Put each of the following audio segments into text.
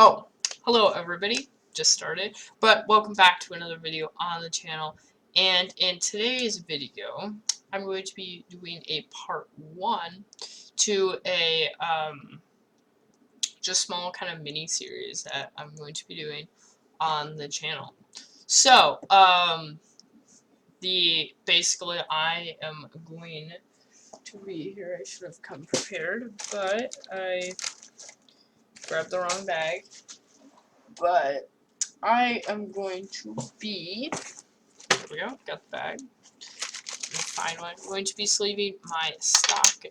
Oh, hello everybody, just started, but welcome back to another video on the channel. And in today's video, I'm going to be doing a part 1 to a just small kind of mini series that I'm going to be doing on the channel. So, basically I am going to be here. I should have come prepared, but I grabbed the wrong bag. But I am going to be, there we go, got the bag, find one. I'm going to be sleeving my stock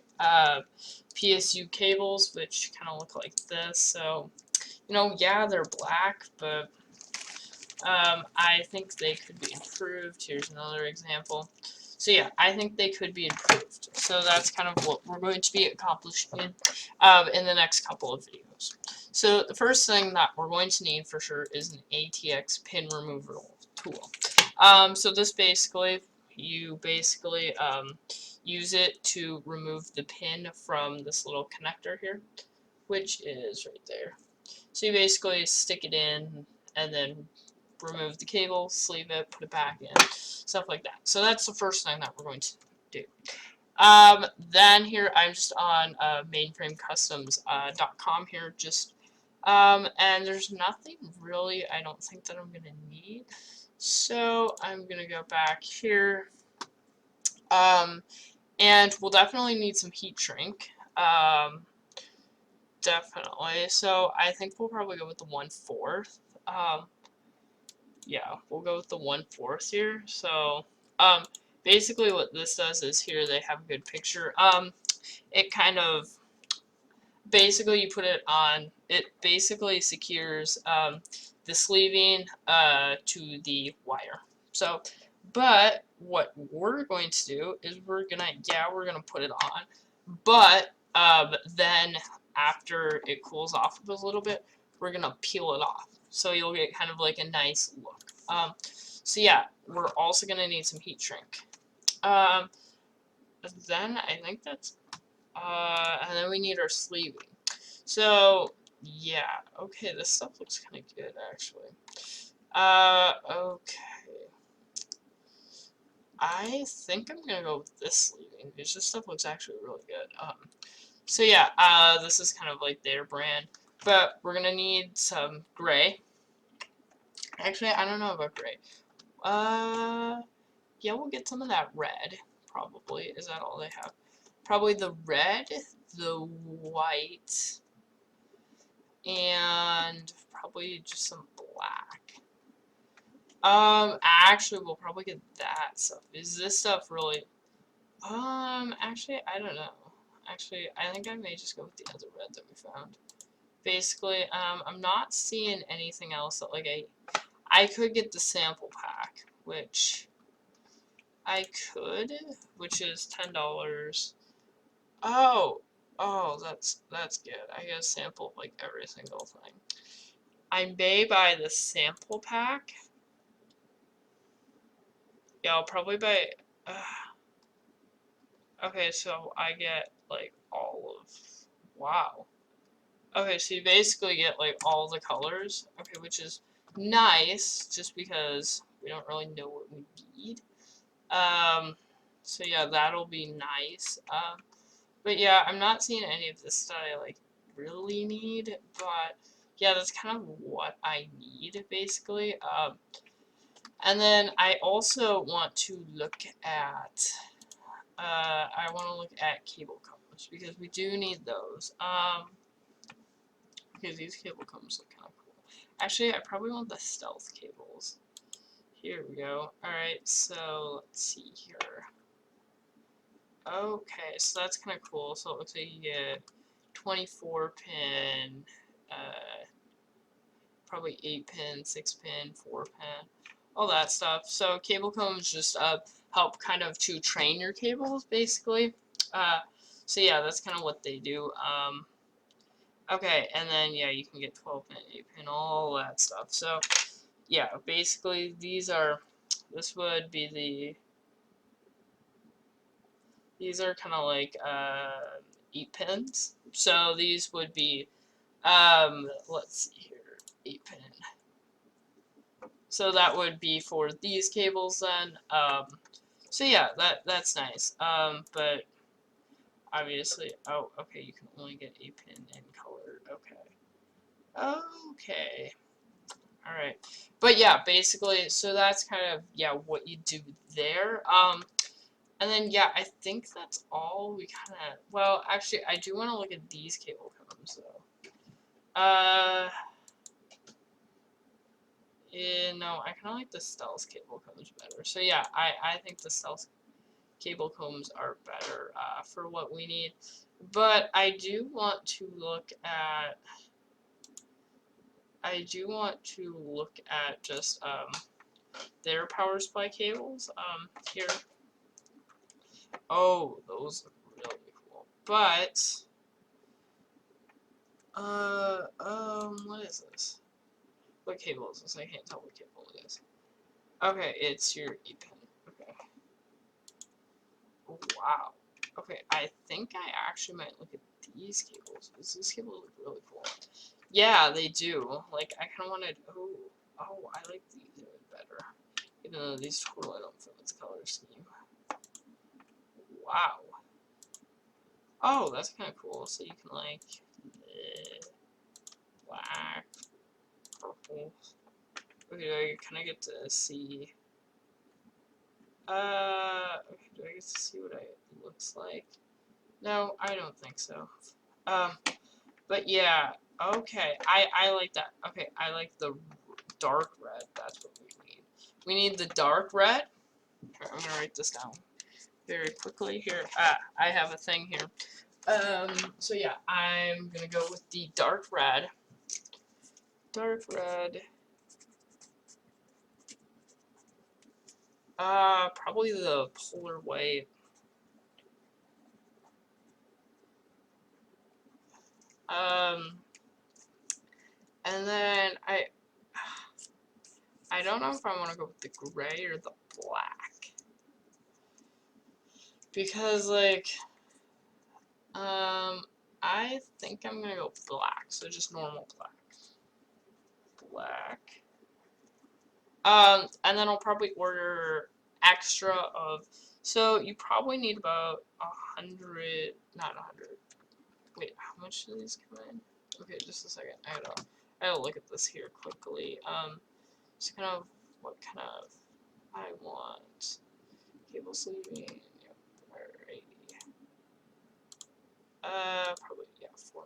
PSU cables, which kind of look like this. So, yeah, they're black, but I think they could be improved. Here's another example. So yeah, I think they could be improved. So that's kind of what we're going to be accomplishing in the next couple of videos. So the first thing that we're going to need for sure is an ATX pin remover tool. So this basically, you basically use it to remove the pin from this little connector here, which is right there. So you basically stick it in and then remove the cable, sleeve it, put it back in, stuff like that. So that's the first thing that we're going to do. Then here I'm just on mainframecustoms.com here, and there's nothing really I don't think that I'm gonna need. So I'm gonna go back here, and we'll definitely need some heat shrink. Definitely. So I think we'll probably go with the 1/4. Yeah, we'll go with the 1/4 here. So, basically what this does is here they have a good picture. It kind of, basically you put it on, it basically secures, the sleeving, to the wire. So, but what we're going to do is we're gonna put it on, but, then after it cools off a little bit, we're gonna peel it off. So you'll get kind of like a nice look. So yeah, we're also gonna need some heat shrink. Then I think that's, and then we need our sleeving. So yeah, okay, this stuff looks kind of good actually. Okay. I think I'm gonna go with this sleeving because this stuff looks actually really good. So yeah, this is kind of like their brand, but we're gonna need some gray. Actually, I don't know about gray. Yeah, we'll get some of that red, probably. Is that all they have? Probably the red, the white, and probably just some black. Actually, we'll probably get that stuff. Is this stuff really... actually, I don't know. Actually, I think I may just go with the other red that we found. Basically, I'm not seeing anything else that, like, I could get the sample pack, which I could, which is $10. Oh, that's good. I get a sample of, like, every single thing. I may buy the sample pack. Yeah, I'll probably buy... okay, so I get, like, all of... Wow. Okay, so you basically get, like, all the colors. Okay, which is nice, just because we don't really know what we need. So yeah, that'll be nice. But yeah, I'm not seeing any of this that I, like, really need, but yeah, that's kind of what I need, basically. And then I also want to look at, cable covers, because we do need those. Because these cable covers look kind of cool. Actually, I probably want the stealth cables. Here we go. Alright, so let's see here. Okay, so that's kind of cool. So it looks like you get 24 pin, probably 8 pin, 6 pin, 4 pin, all that stuff. So cable combs just help kind of to train your cables, basically. So yeah, that's kind of what they do. Okay, and then yeah, you can get 12 pin, 8 pin, all that stuff. So yeah, basically this would be these are kind of like 8 pins. So these would be, let's see here. 8-pin. So that would be for these cables then. So yeah, that's nice. But obviously, oh, okay, you can only get 8-pin in colored. Okay. Okay. Alright. But yeah, basically, so that's kind of, yeah, what you do there. And then, yeah, I think that's all we kind of, well, actually, I do want to look at these cable cones, though. Yeah, no, I kind of like the Stealth cable cones better. So yeah, I think the Stealth cable combs are better for what we need. But I do want to look at just their power supply cables here. Oh, those look really cool. But what is this? What cable is this? I can't tell what cable it is. Okay, it's your E-pin. Okay. Oh, wow. Okay, I think I actually might look at these cables, because these cables look really cool. Yeah, they do. Like, I kind of wanted, oh, I like these better. Even though these totally don't fit with the color scheme. Wow. Oh, that's kind of cool. So you can, like, black, purple. Okay, I kind of get to see, okay, do I get to see what it looks like? No, I don't think so. But yeah, okay, I like that. Okay, I like the dark red. That's what we need. We need the dark red. Here, I'm gonna write this down very quickly here. I have a thing here. So yeah, I'm gonna go with the dark red. Dark red. Probably the polar white. And then I don't know if I want to go with the gray or the black. Because, like, I think I'm gonna go black, so just normal black. Black. And then I'll probably order extra of, so you probably need about 100, not 100. Wait, how much do these come in? Okay, just a second. I gotta look at this here quickly. So kind of what kind of I want. Cable sleeving. Yep, alrighty. Probably, yeah, 4mm.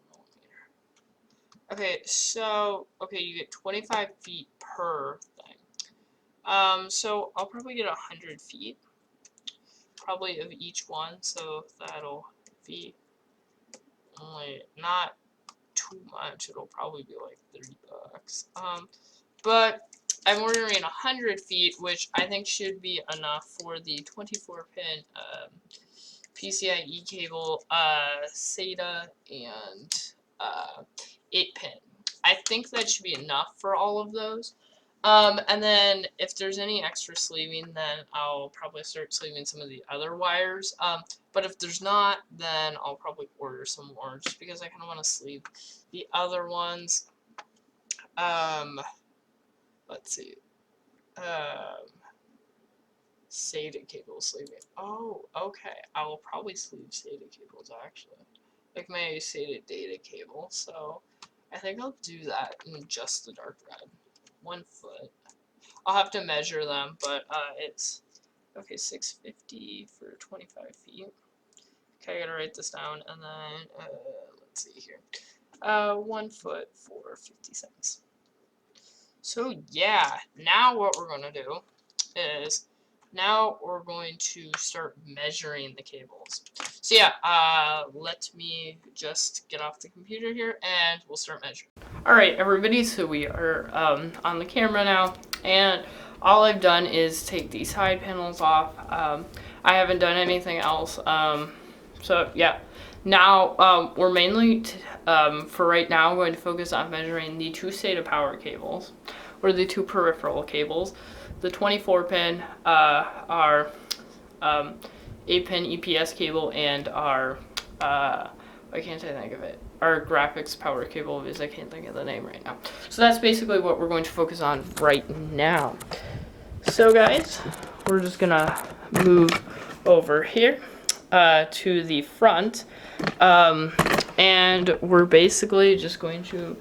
Okay, so, okay, you get 25 feet per thing. So I'll probably get 100 feet, probably of each one, so that'll be only not too much. It'll probably be like $30. But I'm ordering 100 feet, which I think should be enough for the 24-pin PCIe cable, SATA, and 8-pin. I think that should be enough for all of those. And then if there's any extra sleeving, then I'll probably start sleeving some of the other wires. But if there's not, then I'll probably order some more, just because I kind of want to sleeve the other ones. Let's see. SATA cable sleeving. Oh, okay. I will probably sleeve SATA cables, actually. Like my SATA data cable. So I think I'll do that in just the dark red. 1 foot. I'll have to measure them, but it's okay. 650 for 25 feet. Okay, I gotta write this down, and then let's see here. 1 foot for 50 cents. So yeah, now what we're gonna do is now we're going to start measuring the cables. So yeah, let me just get off the computer here and we'll start measuring. Alright everybody, so we are on the camera now, and all I've done is take these side panels off. I haven't done anything else. So yeah, now we're mainly, for right now, going to focus on measuring the 2 SATA power cables, or the 2 peripheral cables. The 24-pin, our 8-pin EPS cable, and our Why can't I think of it? Our graphics power cable is, I can't think of the name right now. So that's basically what we're going to focus on right now. So guys, we're just gonna move over here to the front. And we're basically just going to,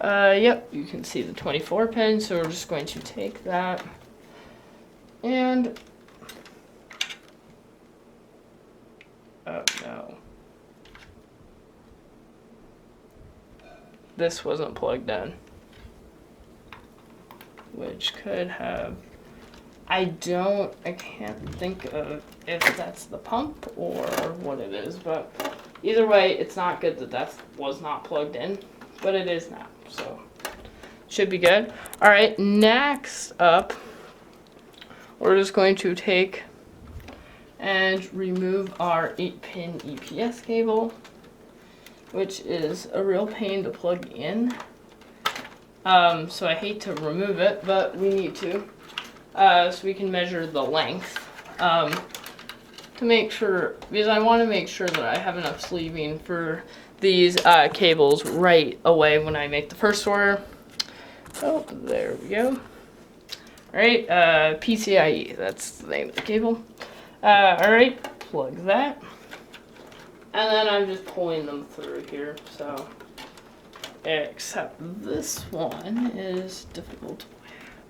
yep, you can see the 24 pin. So we're just going to take that and, oh no. This wasn't plugged in, which could have, I can't think of if that's the pump or what it is, but either way, it's not good that was not plugged in, but it is now, so should be good. All right, next up, we're just going to take and remove our 8-pin EPS cable, which is a real pain to plug in. So I hate to remove it, but we need to. So we can measure the length to make sure, because I want to make sure that I have enough sleeving for these cables right away when I make the first order. Oh, there we go. All right, PCIe, that's the name of the cable. All right, plug that. And then I'm just pulling them through here, so, except this one is difficult.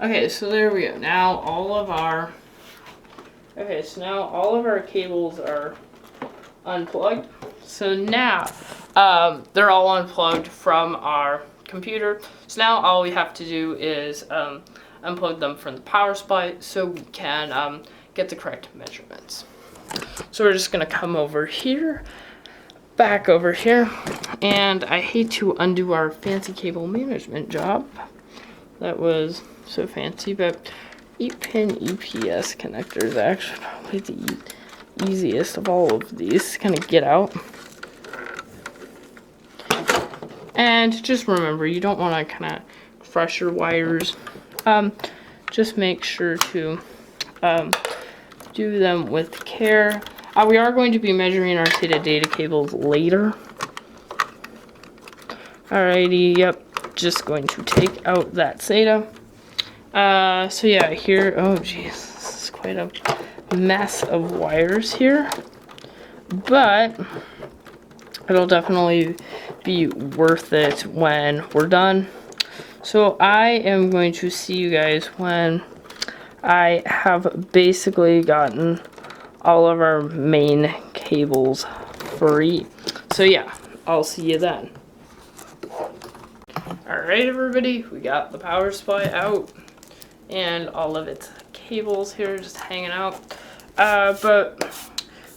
Okay, so there we go. Now all of our cables are unplugged. So now they're all unplugged from our computer. So now all we have to do is unplug them from the power supply so we can get the correct measurements. So we're just gonna come over here, back over here, and I hate to undo our fancy cable management job. That was so fancy, but 8-pin EPS connector is actually probably the easiest of all of these to kind of get out. And just remember, you don't want to kind of crush your wires. Just make sure to do them with care. We are going to be measuring our SATA data cables later. Alrighty, yep. Just going to take out that SATA. So yeah, here, oh geez, this is quite a mess of wires here, but it'll definitely be worth it when we're done. So I am going to see you guys when I have basically gotten all of our main cables free. So yeah, I'll see you then. Alright everybody, we got the power supply out and all of its cables here just hanging out. But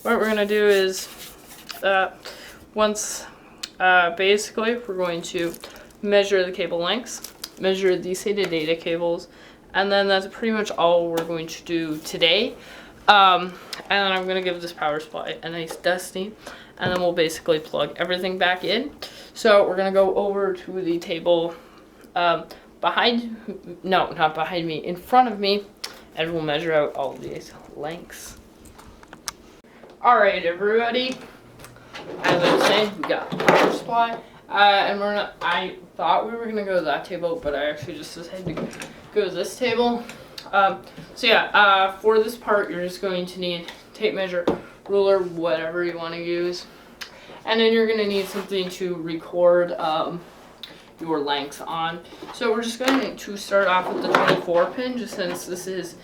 what we're going to do is basically we're going to measure the cable lengths, measure the SATA data cables, and then that's pretty much all we're going to do today. And then I'm going to give this power supply a nice dusting, and then we'll basically plug everything back in. So we're going to go over to the table not behind me, in front of me, and we'll measure out all of these lengths. Alright everybody, as I was saying, we got the power supply, and I thought we were going to go to that table, but I actually just decided to go to this table. So yeah, for this part, you're just going to need tape measure, ruler, whatever you want to use. And then you're going to need something to record your lengths on. So we're just going to start off with the 24 pin, just since this is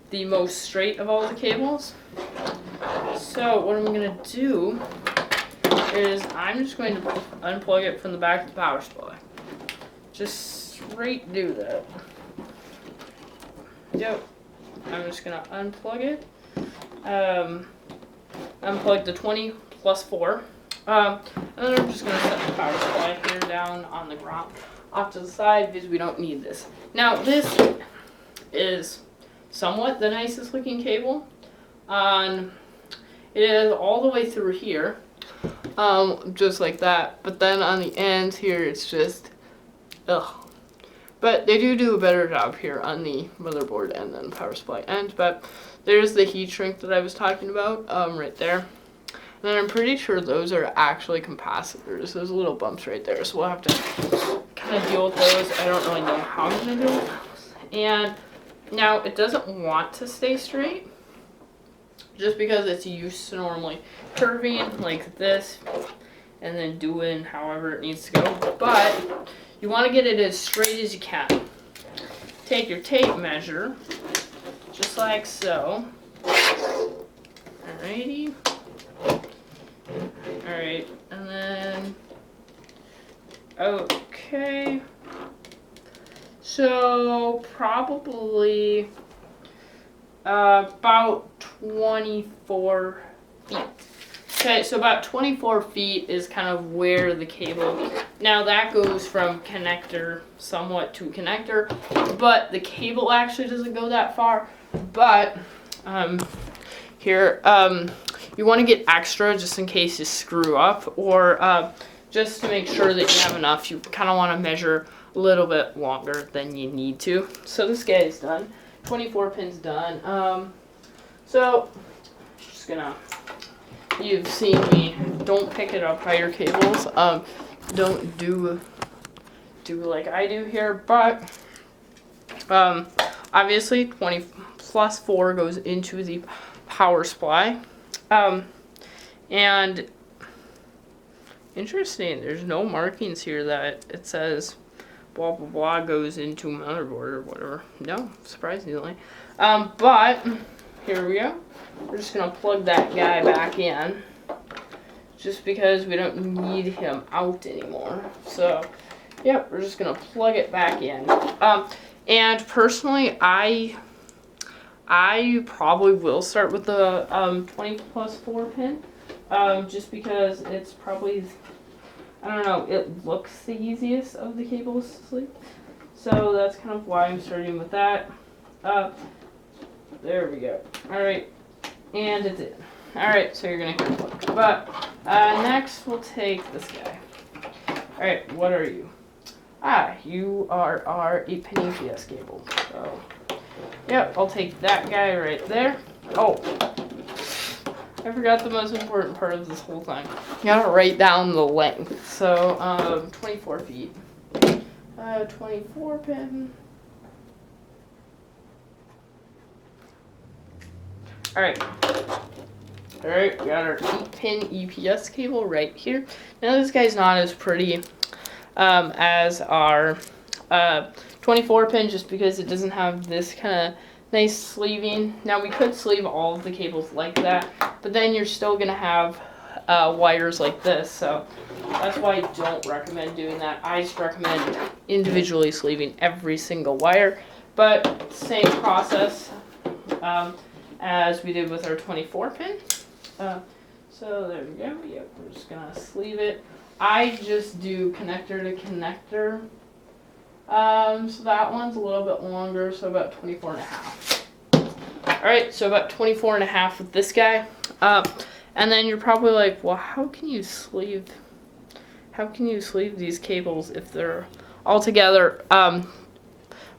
the most straight of all the cables. So what I'm going to do is I'm just going to unplug it from the back of the power supply. Just straight do that. Yep, I'm just gonna unplug it. Unplug the 20 plus 4. And then I'm just gonna set the power supply here down on the ground off to the side because we don't need this. Now this is somewhat the nicest looking cable. It is all the way through here, just like that. But then on the ends here, it's just, ugh. But they do a better job here on the motherboard and then power supply end. But there's the heat shrink that I was talking about, right there. And I'm pretty sure those are actually capacitors. Those little bumps right there. So we'll have to kind of deal with those. I don't really know how I'm going to deal with those. And now it doesn't want to stay straight, just because it's used to normally curving like this and then doing however it needs to go. But you want to get it as straight as you can. Take your tape measure, just like so. Alrighty. Alright, and then, okay. So, probably about 24 feet. Okay, so about 24 feet is kind of where the cable, now that goes from connector somewhat to connector, but the cable actually doesn't go that far. But here, you want to get extra just in case you screw up, or just to make sure that you have enough. You kind of want to measure a little bit longer than you need to. So this guy is done. 24 pins done. So just gonna, you've seen me, don't pick it up by your cables. Don't do like I do here, but obviously 20 plus 4 goes into the power supply. And interesting, there's no markings here that it says blah blah blah goes into motherboard or whatever. No, surprisingly. But here we go. We're just gonna plug that guy back in, just because we don't need him out anymore. So, yep, we're just gonna plug it back in. And personally, I probably will start with the 20 plus 4 pin, just because it's probably, I don't know, it looks the easiest of the cables to sleep. So that's kind of why I'm starting with that. There we go. Alright, and it's in. Alright, so you're going to hear it click. But next we'll take this guy. Alright, what are you? You are our 8-pin UPS cable. So, yep, I'll take that guy right there. Oh, I forgot the most important part of this whole thing. You gotta write down the length. So, 24 feet. 24 pin. Alright. Alright, we got our 8-pin EPS cable right here. Now this guy's not as pretty as our 24 pin, just because it doesn't have this kind of nice sleeving. Now we could sleeve all of the cables like that, but then you're still going to have wires like this, so that's why I don't recommend doing that. I just recommend individually sleeving every single wire, but same process as we did with our 24 pin. So there we go. Yep, we're just going to sleeve it. I just do connector to connector. So that one's a little bit longer, so about 24 and a half. Alright, so about 24 and a half with this guy. And then you're probably like, well, how can you sleeve these cables if they're all together?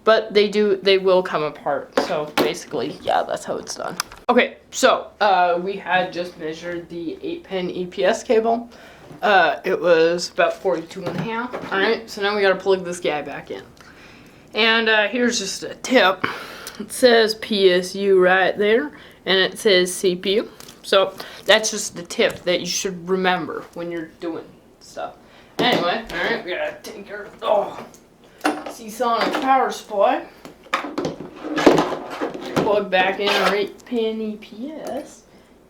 But they will come apart. So basically, yeah, that's how it's done. Okay, so we had just measured the 8-pin EPS cable. It was about 42 and a half. Alright, so now we gotta plug this guy back in. And here's just a tip. It says PSU right there, and it says CPU. So that's just the tip that you should remember when you're doing stuff. Anyway, alright, we gotta take our Seasonic power supply. Plug back in our 8-pin EPS.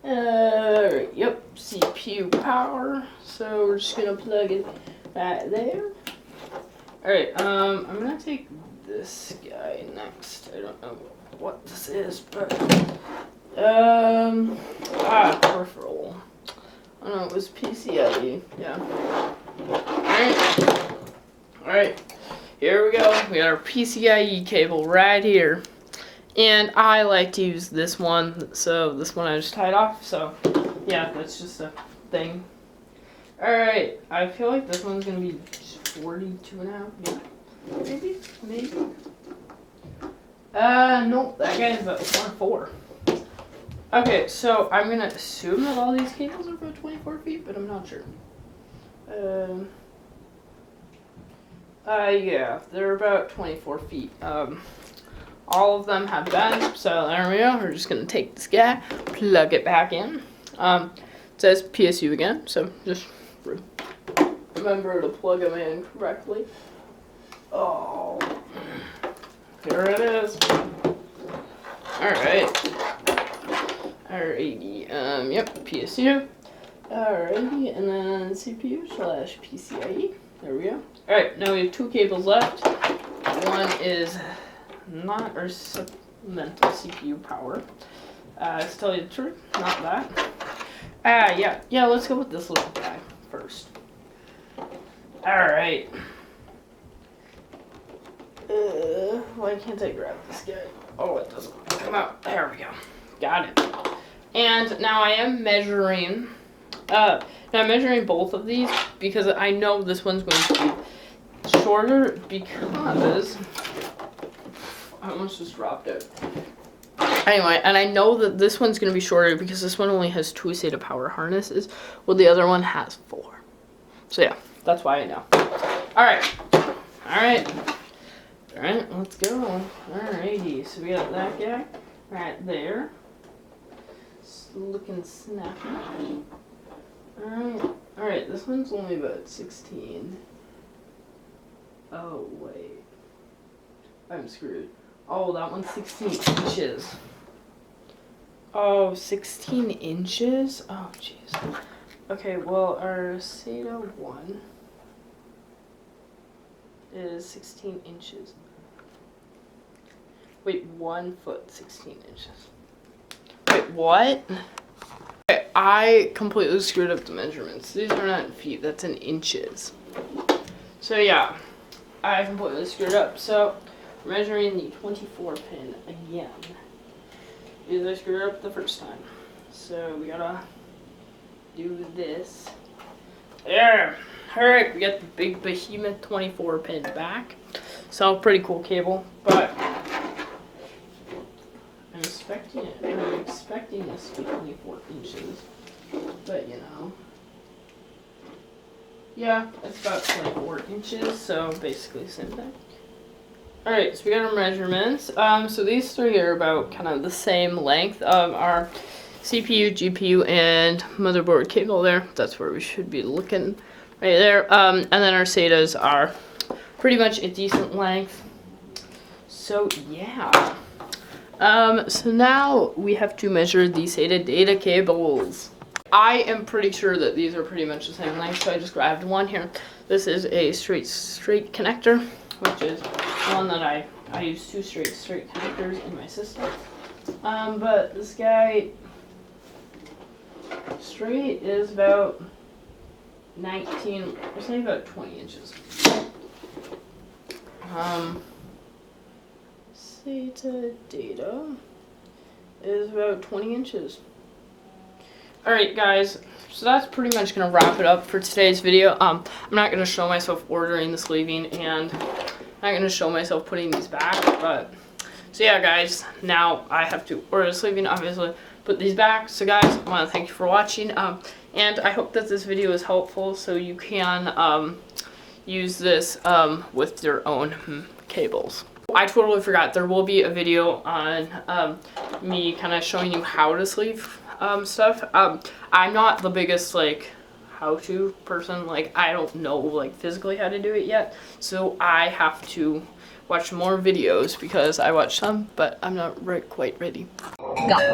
Alright, yep, CPU power. So we're just gonna plug it right there. Alright, I'm gonna take this guy next. I don't know what this is, but peripheral. I don't know, it was PCIe, yeah. Alright, here we go. We got our PCIe cable right here. And I like to use this one, so this one I just tied off, so yeah, that's just a thing. Alright, I feel like this one's gonna be 42 and a half, yeah. Maybe. Nope, that guy's about 24. Okay, so I'm gonna assume that all these cables are about 24 feet, but I'm not sure. Yeah, they're about 24 feet. All of them have bends, so there we go. We're just gonna take this guy, plug it back in. It says PSU again, so just remember to plug them in correctly. Oh, here it is. Alright. Alrighty, yep, PSU. Alrighty, and then CPU/PCIe. There we go. Alright, now we have 2 cables left. One is not our supplemental CPU power. To tell you the truth, not that. Yeah, let's go with this little guy first. Alright. Why can't I grab this guy? Oh, it doesn't come out. There we go. Got it. And now I am measuring, both of these because I know this one's going to be shorter because I almost just dropped it. Anyway, and I know that this one's going to be shorter because this one only has 2 SATA power harnesses, while the other one has 4. So yeah, that's why I know. Alright, let's go. Alrighty, so we got that guy right there. It's looking snappy. Alright, this one's only about 16. Oh, wait. I'm screwed. Oh, that one's 16 inches. Oh, 16 inches? Oh, jeez. Okay, well, our SATA 1 is 16 inches. Wait, 1 foot, 16 inches. Wait, what? Okay, I completely screwed up the measurements. These are not in feet, that's in inches. So yeah, I completely screwed up. So, measuring the 24 pin again. Because I screwed up the first time. So we gotta do this. There! Alright, we got the big behemoth 24 pin back. So pretty cool cable, but I'm expecting this to be 24 inches. But you know. Yeah, it's about 24 inches, so basically the same thing. Alright, so we got our measurements. So these 3 are about kind of the same length of our CPU, GPU, and motherboard cable there. That's where we should be looking right there. And then our SATAs are pretty much a decent length. So yeah. So now we have to measure the SATA data cables. I am pretty sure that these are pretty much the same length, so I just grabbed one here. This is a straight connector, which is one that I use 2 straight connectors in my system. But this guy straight is about 19, or something about 20 inches. SATA data is about 20 inches. Alright guys, so that's pretty much going to wrap it up for today's video. I'm not going to show myself ordering the sleeving, and I'm not going to show myself putting these back, but so yeah guys, now I have to order the sleeving, obviously put these back. So guys, I want to thank you for watching, and I hope that this video is helpful so you can use this with your own cables. I totally forgot, there will be a video on me kind of showing you how to sleeve stuff. I'm not the biggest like how-to person, like I don't know like physically how to do it yet, so I have to watch more videos because I watched some, but I'm not quite ready. Go.